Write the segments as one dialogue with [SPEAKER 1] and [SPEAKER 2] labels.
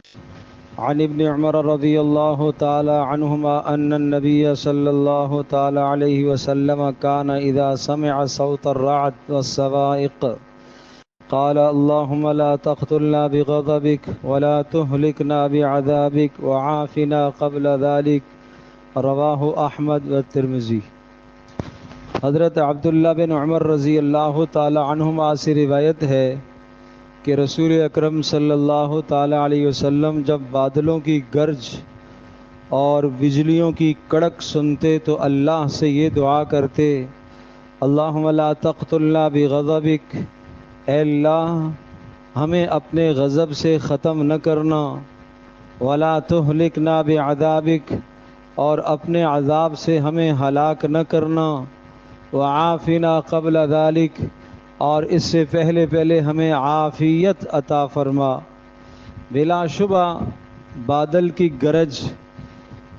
[SPEAKER 1] عن ابن عمر رضی اللہ تعالی عنہما ان النبی صلی اللہ تعالی علیہ وسلم كان اذا سمع صوت الرعد والصواعق قال اللهم لا تقتلنا بغضبك ولا تهلكنا بعذابك وعافنا قبل ذلك رواہ احمد والترمذی۔ حضرت عبداللہ بن عمر رضی اللہ تعالی عنہما سے روایت ہے کہ رسول اکرم صلی اللہ تعالی علیہ وسلم جب بادلوں کی گرج اور بجلیوں کی کڑک سنتے تو اللہ سے یہ دعا کرتے، اللہم لا تقتلنا بغضبک، اے اللہ ہمیں اپنے غضب سے ختم نہ کرنا، ولا تہلکنا بعذابک، اور اپنے عذاب سے ہمیں ہلاک نہ کرنا، وعافنا قبل ذلک، اور اس سے پہلے ہمیں عافیت عطا فرما۔ بلا شبہ بادل کی گرج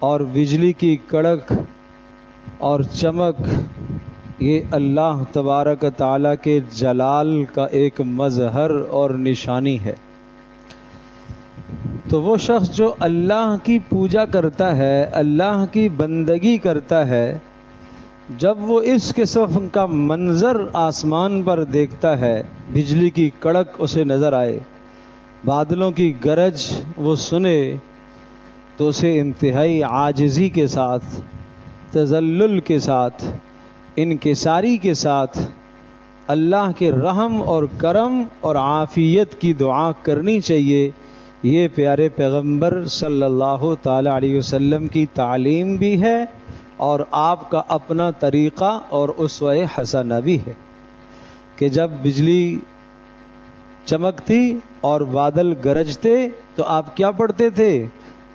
[SPEAKER 1] اور بجلی کی کڑک اور چمک یہ اللہ تبارک تعالیٰ کے جلال کا ایک مظہر اور نشانی ہے۔ تو وہ شخص جو اللہ کی پوجا کرتا ہے، اللہ کی بندگی کرتا ہے، جب وہ اس قسم کا منظر آسمان پر دیکھتا ہے، بجلی کی کڑک اسے نظر آئے، بادلوں کی گرج وہ سنے، تو اسے انتہائی عاجزی کے ساتھ، تذلل کے ساتھ، انکساری کے ساتھ اللہ کے رحم اور کرم اور عافیت کی دعا کرنی چاہیے۔ یہ پیارے پیغمبر صلی اللہ تعالی علیہ وسلم کی تعلیم بھی ہے اور آپ کا اپنا طریقہ اور اسوہ حسنہ بھی ہے کہ جب بجلی چمکتی اور بادل گرجتے تو آپ کیا پڑھتے تھے؟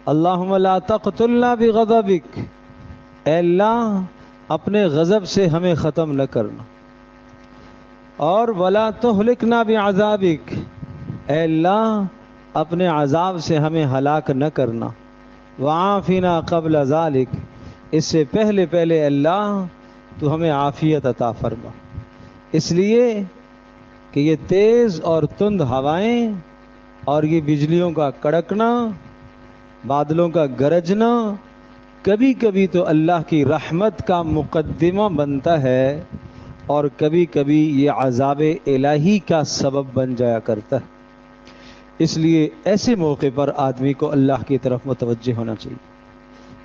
[SPEAKER 1] اللہم لا تقتلنا بغضبک، اے اللہ اپنے غضب سے ہمیں ختم نہ کرنا، اور ولا تہلکنا بعذابک، اے اللہ اپنے عذاب سے ہمیں ہلاک نہ کرنا، وعافنا قبل ذلک، اس سے پہلے اللہ تو ہمیں عافیت عطا فرما۔ اس لیے کہ یہ تیز اور تند ہوائیں اور یہ بجلیوں کا کڑکنا، بادلوں کا گرجنا کبھی کبھی تو اللہ کی رحمت کا مقدمہ بنتا ہے اور کبھی کبھی یہ عذاب الہی کا سبب بن جایا کرتا ہے۔ اس لیے ایسے موقع پر آدمی کو اللہ کی طرف متوجہ ہونا چاہیے،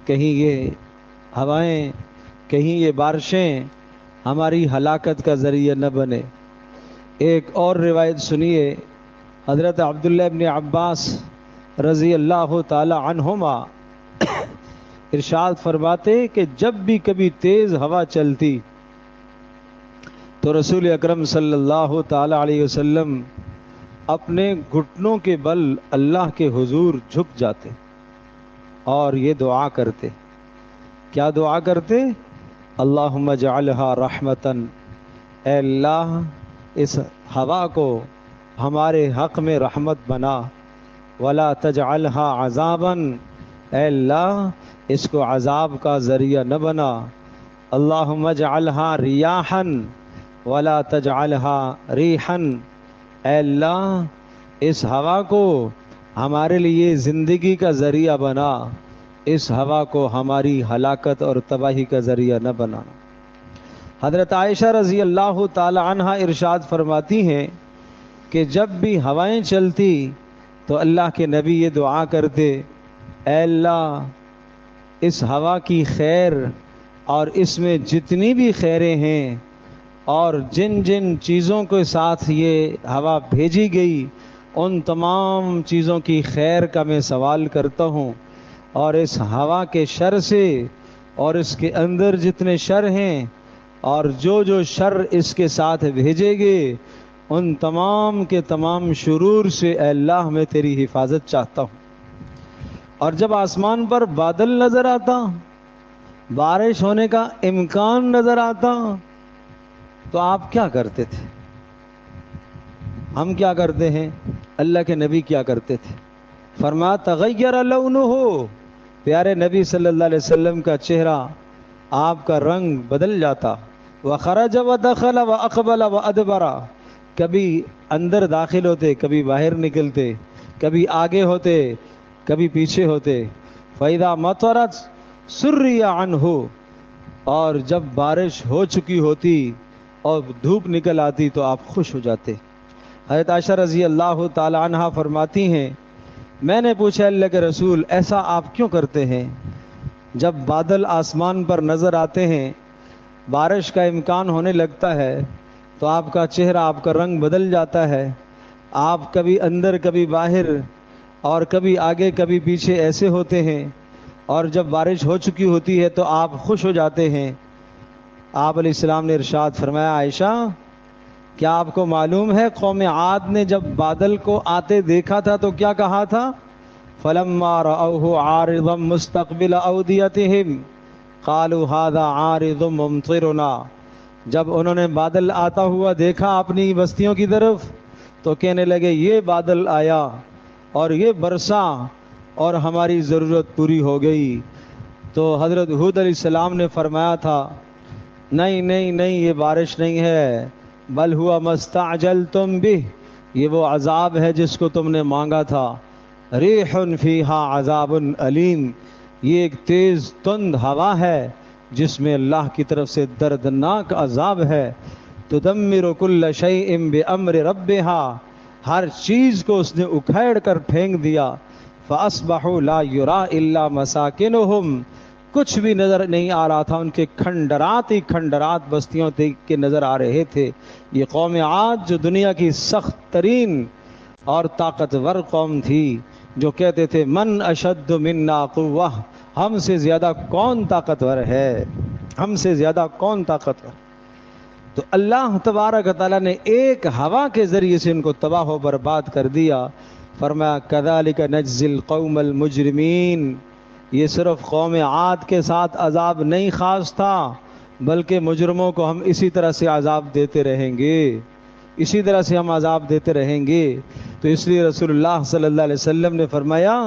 [SPEAKER 1] کہیں یہ ہوائیں، کہیں یہ بارشیں ہماری ہلاکت کا ذریعہ نہ بنے۔ ایک اور روایت سنیے، حضرت عبداللہ ابن عباس رضی اللہ تعالی عنہما ارشاد فرماتے کہ جب بھی کبھی تیز ہوا چلتی تو رسول اکرم صلی اللہ تعالی علیہ وسلم اپنے گھٹنوں کے بل اللہ کے حضور جھک جاتے اور یہ دعا کرتے۔ کیا دعا کرتے؟ اللہم اجعلها رحمتاً، اے اللہ اس ہوا کو ہمارے حق میں رحمت بنا، ولا تجعلها عذاباً، اے اللہ اس کو عذاب کا ذریعہ نہ بنا، اللہم اجعلها ریاحاً ولا تجعلها ریحاً، اے اللہ اس ہوا کو ہمارے لیے زندگی کا ذریعہ بنا، اس ہوا کو ہماری ہلاکت اور تباہی کا ذریعہ نہ بنانا۔ حضرت عائشہ رضی اللہ تعالی عنہا ارشاد فرماتی ہیں کہ جب بھی ہوائیں چلتی تو اللہ کے نبی یہ دعا کرتے، اے اللہ اس ہوا کی خیر اور اس میں جتنی بھی خیریں ہیں اور جن جن چیزوں کے ساتھ یہ ہوا بھیجی گئی ان تمام چیزوں کی خیر کا میں سوال کرتا ہوں، اور اس ہوا کے شر سے اور اس کے اندر جتنے شر ہیں اور جو جو شر اس کے ساتھ بھیجے گے ان تمام کے تمام شرور سے اے اللہ میں تیری حفاظت چاہتا ہوں۔ اور جب آسمان پر بادل نظر آتا، بارش ہونے کا امکان نظر آتا تو آپ کیا کرتے تھے؟ ہم کیا کرتے ہیں؟ اللہ کے نبی کیا کرتے تھے؟ فرمایا تغیر لونہ، پیارے نبی صلی اللہ علیہ وسلم کا چہرہ، آپ کا رنگ بدل جاتا، وخرج ودخل واقبل وادبر، کبھی اندر داخل ہوتے، کبھی باہر نکلتے، کبھی آگے ہوتے کبھی پیچھے ہوتے. فَإِذَا مَطَرَتْ سُرِّيَ عَنْهُ، اور جب بارش ہو چکی ہوتی اور دھوپ نکل آتی تو آپ خوش ہو جاتے. حضرت عائشہ رضی اللہ تعالی عنہا فرماتی ہیں میں نے پوچھا اللہ کے رسول ایسا آپ کیوں کرتے ہیں؟ جب بادل آسمان پر نظر آتے ہیں، بارش کا امکان ہونے لگتا ہے تو آپ کا چہرہ، آپ کا رنگ بدل جاتا ہے. آپ کبھی اندر کبھی باہر اور کبھی آگے کبھی پیچھے ایسے ہوتے ہیں، اور جب بارش ہو چکی ہوتی ہے تو آپ خوش ہو جاتے ہیں. آپ علیہ السلام نے ارشاد فرمایا عائشہ کیا آپ کو معلوم ہے قوم عاد نے جب بادل کو آتے دیکھا تھا تو کیا کہا تھا؟ فَلَمَّا رَأَوْهُ عَارِضًا مُسْتَقْبِلَ أَوْدِيَتِهِمْ قَالُوا هَذَا عَارِضٌ مُمْطِرُنَا. جب انہوں نے بادل آتا ہوا دیکھا اپنی بستیوں کی طرف تو کہنے لگے یہ بادل آیا اور یہ برسا اور ہماری ضرورت پوری ہو گئی. تو حضرت ہود علیہ السلام نے فرمایا تھا نہیں نہیں نہیں، یہ بارش نہیں ہے، بل ہوا مستعجلتم بہ، یہ وہ عذاب ہے جس کو تم نے مانگا تھا. ریح فیہا عذاب علیم، یہ ایک تیز تند ہوا ہے جس میں اللہ کی طرف سے دردناک عذاب ہے. تدمر کل شیء بامر ربہا، ہر چیز کو اس نے اکھیڑ کر پھینک دیا. فاصبحوا لا یری الا مساکنہم، کچھ بھی نظر نہیں آ رہا تھا، ان کے کھنڈرات ہی کھنڈرات بستیوں کے نظر آ رہے تھے. یہ قوم عاد جو دنیا کی سخت ترین اور طاقتور قوم تھی، جو کہتے تھے من اشد منا قوہ، ہم سے زیادہ کون طاقتور ہے، ہم سے زیادہ کون طاقتور. تو اللہ تبارک و تعالیٰ نے ایک ہوا کے ذریعے سے ان کو تباہ و برباد کر دیا. فرمایا کذالک نجزی القوم المجرمین، یہ صرف قوم عاد کے ساتھ عذاب نہیں خاص تھا بلکہ مجرموں کو ہم اسی طرح سے عذاب دیتے رہیں گے، اسی طرح سے ہم عذاب دیتے رہیں گے. تو اس لیے رسول اللہ صلی اللہ علیہ وسلم نے فرمایا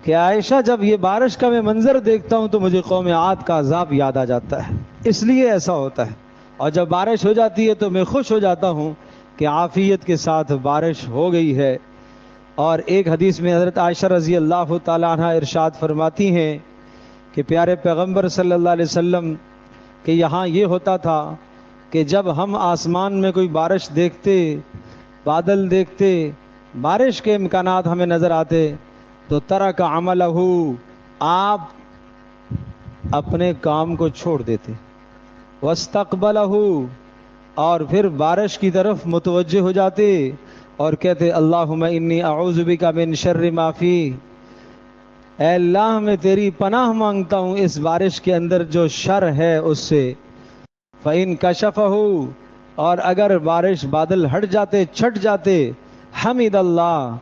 [SPEAKER 1] کہ عائشہ جب یہ بارش کا میں منظر دیکھتا ہوں تو مجھے قوم عاد کا عذاب یاد آ جاتا ہے، اس لیے ایسا ہوتا ہے. اور جب بارش ہو جاتی ہے تو میں خوش ہو جاتا ہوں کہ عافیت کے ساتھ بارش ہو گئی ہے. اور ایک حدیث میں حضرت عائشہ رضی اللہ تعالیٰ عنہ ارشاد فرماتی ہیں کہ پیارے پیغمبر صلی اللہ علیہ وسلم کہ یہاں یہ ہوتا تھا کہ جب ہم آسمان میں کوئی بارش دیکھتے، بادل دیکھتے، بارش کے امکانات ہمیں نظر آتے تو ترک عملہ، آپ اپنے کام کو چھوڑ دیتے، واستقبلہ، اور پھر بارش کی طرف متوجہ ہو جاتے اور کہتے اللہم انی اعوذ بک من شر ما فی، اے اللہ میں تیری پناہ مانگتا ہوں اس بارش کے اندر جو شر ہے اس سے. فإن کشفہ، اور اگر بارش بادل ہٹ جاتے چھٹ جاتے، حمد اللہ،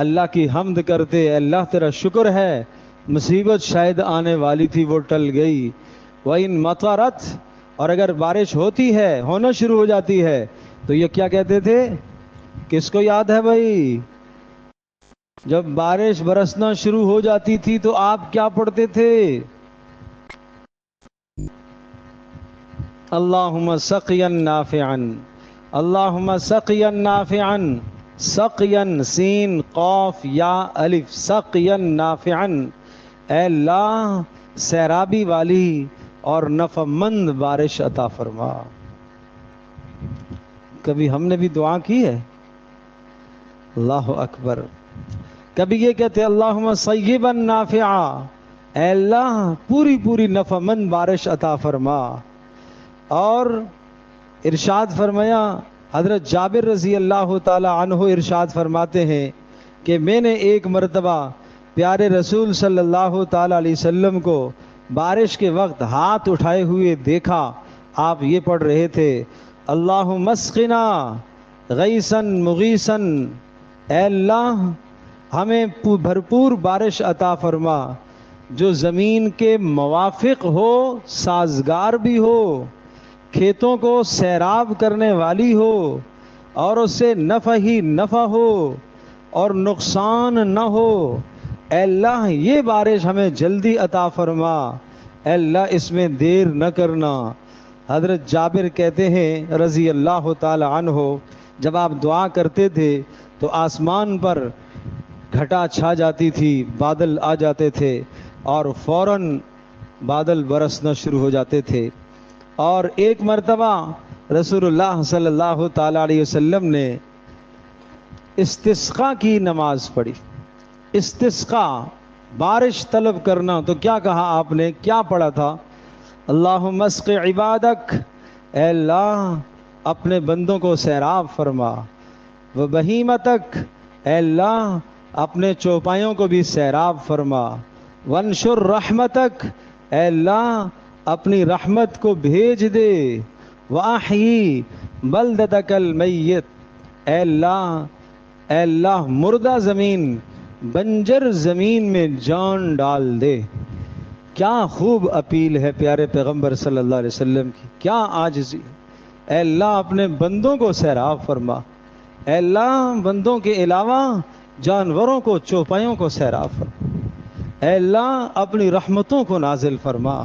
[SPEAKER 1] اللہ کی حمد کرتے، اللہ تیرا شکر ہے مصیبت شاید آنے والی تھی وہ ٹل گئی. وإن مطرت، اور اگر بارش ہوتی ہے، ہونا شروع ہو جاتی ہے تو یہ کیا کہتے تھے؟ کس کو یاد ہے بھائی؟ جب بارش برسنا شروع ہو جاتی تھی تو آپ کیا پڑھتے تھے؟ اللہم سقیا نافعا، اللہم سقیا نافعا، سقیا سین قاف یا الف، سقیا نافعا، اے اللہ سیرابی والی اور نفع مند بارش عطا فرما. کبھی ہم نے بھی دعا کی ہے؟ اللہ اکبر. کبھی یہ کہتے اللہم صیبا نافعا، اے اللہ پوری پوری نفع مند بارش عطا فرما. اور ارشاد فرمایا حضرت جابر رضی اللہ تعالی عنہ ارشاد فرماتے ہیں کہ میں نے ایک مرتبہ پیارے رسول صلی اللہ تعالی علیہ وسلم کو بارش کے وقت ہاتھ اٹھائے ہوئے دیکھا. آپ یہ پڑھ رہے تھے اللہم اسقنا غیثا مغیثا، اے اللہ ہمیں بھرپور بارش عطا فرما جو زمین کے موافق ہو، سازگار بھی ہو، کھیتوں کو سیراب کرنے والی ہو اور اس سے نفع ہی نفع ہو اور نقصان نہ ہو. اے اللہ یہ بارش ہمیں جلدی عطا فرما، اے اللہ اس میں دیر نہ کرنا. حضرت جابر کہتے ہیں رضی اللہ تعالی عنہ جب آپ دعا کرتے تھے تو آسمان پر گھٹا چھا جاتی تھی، بادل آ جاتے تھے اور فوراً بادل برسنا شروع ہو جاتے تھے۔ اور ایک مرتبہ رسول اللہ صلی اللہ تعالی علیہ وسلم نے استسقا کی نماز پڑھی۔ استسقا، بارش طلب کرنا، تو کیا کہا آپ نے، کیا پڑھا تھا؟ اللہم اسق عبادک، اے اللہ اپنے بندوں کو سیراب فرما، و بہیمتک، اے اللہ اپنے چوپایوں کو بھی سیراب فرما، وانشر رحمتک، اے اللہ اپنی رحمت کو بھیج دے، واحیی بلدتک المیت، اے اللہ مردہ زمین، بنجر زمین میں جان ڈال دے۔ کیا خوب اپیل ہے پیارے پیغمبر صلی اللہ علیہ وسلم کی، کیا عاجزی۔ اے اللہ اپنے بندوں کو سیراب فرما، اے اللہ بندوں کے علاوہ جانوروں کو، چوپایوں کو سیراب فرما، اے اللہ اپنی رحمتوں کو نازل فرما،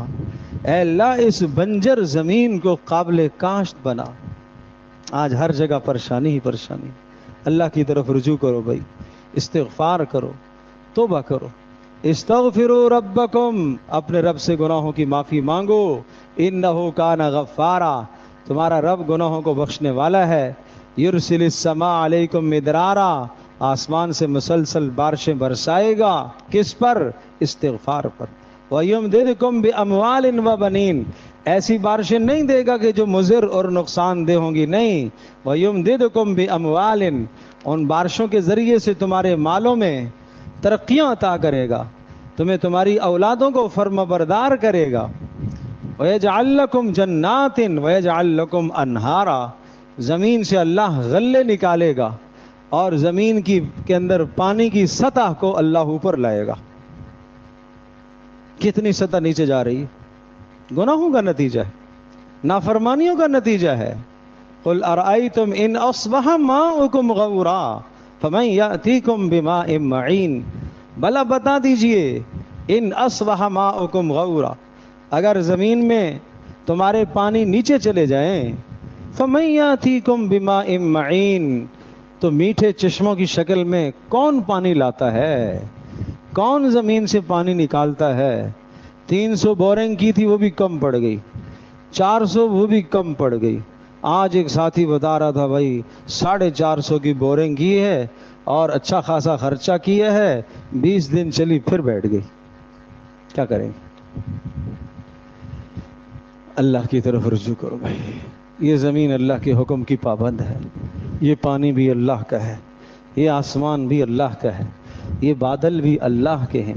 [SPEAKER 1] اے اللہ اس بنجر زمین کو قابل کاشت بنا۔ آج ہر جگہ پریشانی ہی پریشانی۔ اللہ کی طرف رجوع کرو بھائی، استغفار کرو، توبہ کرو۔ استغفروا ربکم، اپنے رب سے گناہوں کی معافی مانگو، انہ کان غفارا، تمہارا رب گناہوں کو بخشنے والا ہے۔ یرسل السماء علیکم مدرارا، آسمان سے مسلسل بارشیں برسائے گا، کس پر؟ استغفار پر۔ وَيُمْدِدْكُمْ بِأَمْوَالٍ وَبَنِينَ، ایسی بارشیں نہیں دے گا کہ جو مضر اور نقصان دہ ہوں گی، نہیں۔ وَيُمْدِدْكُمْ بِأَمْوَالٍ، ان بارشوں کے ذریعے سے تمہارے مالوں میں ترقیاں عطا کرے گا، تمہیں تمہاری اولادوں کو فرما بردار کرے گا۔ وَيَجْعَلْ لَكُمْ جَنَّاتٍ وَيَجْعَلْ لَكُمْ أَنْهَارًا، زمین سے اللہ غلے نکالے گا اور زمین کے اندر پانی کی سطح کو اللہ اوپر لائے گا۔ کتنی سطح نیچے جا رہی ہے؟ گناہوں کا نتیجہ ہے، نافرمانیوں کا نتیجہ ہے۔ قُلْ أَرَأَيْتُمْ إِنْ أَصْبَحَ مَاؤُكُمْ غَوْرًا فَمَنْ يَأْتِيكُمْ بِمَاءٍ مَعِينٍ، بھلا بتا دیجئے، ان اصبح ماؤکم غورا، اگر زمین میں تمہارے پانی نیچے چلے جائیں، فمن یاتیکم بماء معین، تو میٹھے چشموں کی شکل میں کون پانی لاتا ہے، کون زمین سے پانی نکالتا ہے؟ 300 بورنگ کی تھی وہ بھی کم پڑ گئی، 400 وہ بھی کم پڑ گئی۔ آج ایک ساتھی بتا رہا تھا بھائی 450 کی بورنگ کی ہے اور اچھا خاصا خرچہ کیا ہے، 20 دن چلی پھر بیٹھ گئی، کیا کریں؟ اللہ کی طرف رجوع کرو بھائی، یہ زمین اللہ کے حکم کی پابند ہے، یہ پانی بھی اللہ کا ہے، یہ آسمان بھی اللہ کا ہے، یہ بادل بھی اللہ کے ہیں،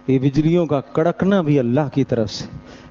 [SPEAKER 1] یہ بجلیوں کا کڑکنا بھی اللہ کی طرف سے،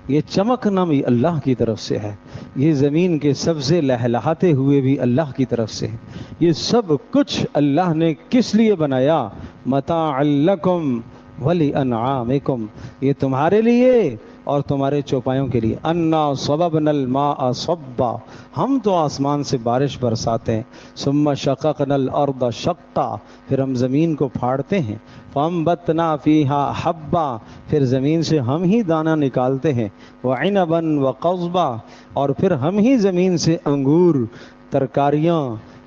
[SPEAKER 1] یہ چمکنا بھی اللہ کی طرف سے ہے، یہ زمین کے سبزے لہلہاتے ہوئے بھی اللہ کی طرف سے ہے۔ یہ سب کچھ اللہ نے کس لیے بنایا؟ متاعا لکم ولانعامکم، یہ تمہارے لیے اور تمہارے چوپایوں کے لیے۔ انا صببنا الماء صبا، ہم تو آسمان سے بارش برساتے ہیں، ثم شققنا الارض شقا، پھر ہم زمین کو پھاڑتے ہیں، فانبتنا فیہا حبا، پھر زمین سے ہم ہی دانہ نکالتے ہیں، وعنبا وقضبا، اور پھر ہم ہی زمین سے انگور، ترکاریاں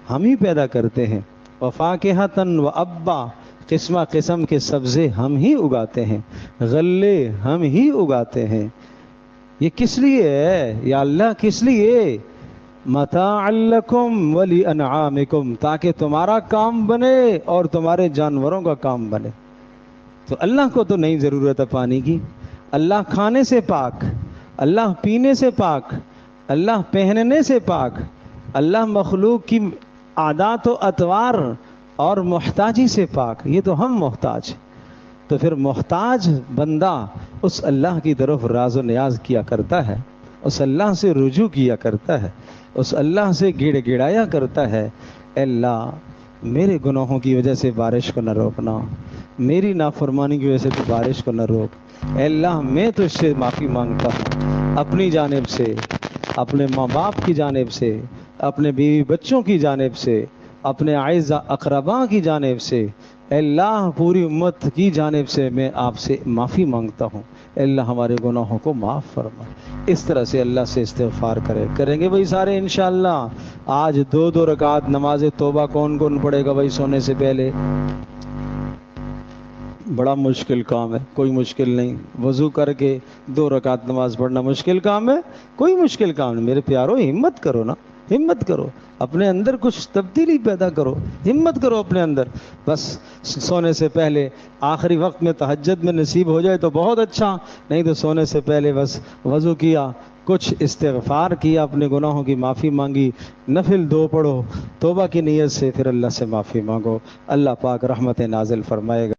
[SPEAKER 1] ہم ہی پیدا کرتے ہیں، وفاکہتا وابا، قسمہ قسم کے سبزے ہم ہی اگاتے ہیں، غلے ہم ہی اگاتے ہیں۔ یہ کس لیے ہے یا اللہ؟ کس لیے؟ متاعا لکم ولانعامکم، تاکہ تمہارا کام بنے اور تمہارے جانوروں کا کام بنے۔ تو اللہ کو تو نہیں ضرورت ہے پانی کی، اللہ کھانے سے پاک، اللہ پینے سے پاک، اللہ پہننے سے پاک، اللہ مخلوق کی عادات و اطوار اور محتاجی سے پاک، یہ تو ہم محتاج ہیں۔ تو پھر محتاج بندہ اس اللہ کی طرف راز و نیاز کیا کرتا ہے، اس اللہ سے رجوع کیا کرتا ہے، اس اللہ سے گڑ گڑایا کرتا ہے، اے اللہ میرے گناہوں کی وجہ سے بارش کو نہ روکنا، میری نافرمانی کی وجہ سے تو بارش کو نہ روک، اے اللہ میں تو اس سے معافی مانگتا ہوں، اپنی جانب سے، اپنے ماں باپ کی جانب سے، اپنے بیوی بچوں کی جانب سے، اپنے اعزاء اقرباء کی جانب سے، اے اللہ پوری امت کی جانب سے میں آپ سے معافی مانگتا ہوں، اے اللہ ہمارے گناہوں کو معاف فرما۔ اس طرح سے اللہ سے استغفار کریں گے بھائی سارے انشاءاللہ۔ آج 2 رکعت نماز توبہ کون کون پڑھے گا بھائی سونے سے پہلے؟ بڑا مشکل کام ہے، کوئی مشکل نہیں. وضو کر کے 2 رکعت نماز پڑھنا مشکل کام ہے؟ کوئی مشکل کام نہیں. میرے پیارو ہمت کرو نا، ہمت کرو، اپنے اندر کچھ تبدیلی پیدا کرو، ہمت کرو اپنے اندر. بس سونے سے پہلے آخری وقت میں تہجد میں نصیب ہو جائے تو بہت اچھا، نہیں تو سونے سے پہلے بس وضو کیا، کچھ استغفار کیا، اپنے گناہوں کی معافی مانگی، نفل 2 پڑھو، توبہ کی نیت سے پھر اللہ سے معافی مانگو. اللہ پاک رحمت نازل فرمائے گا.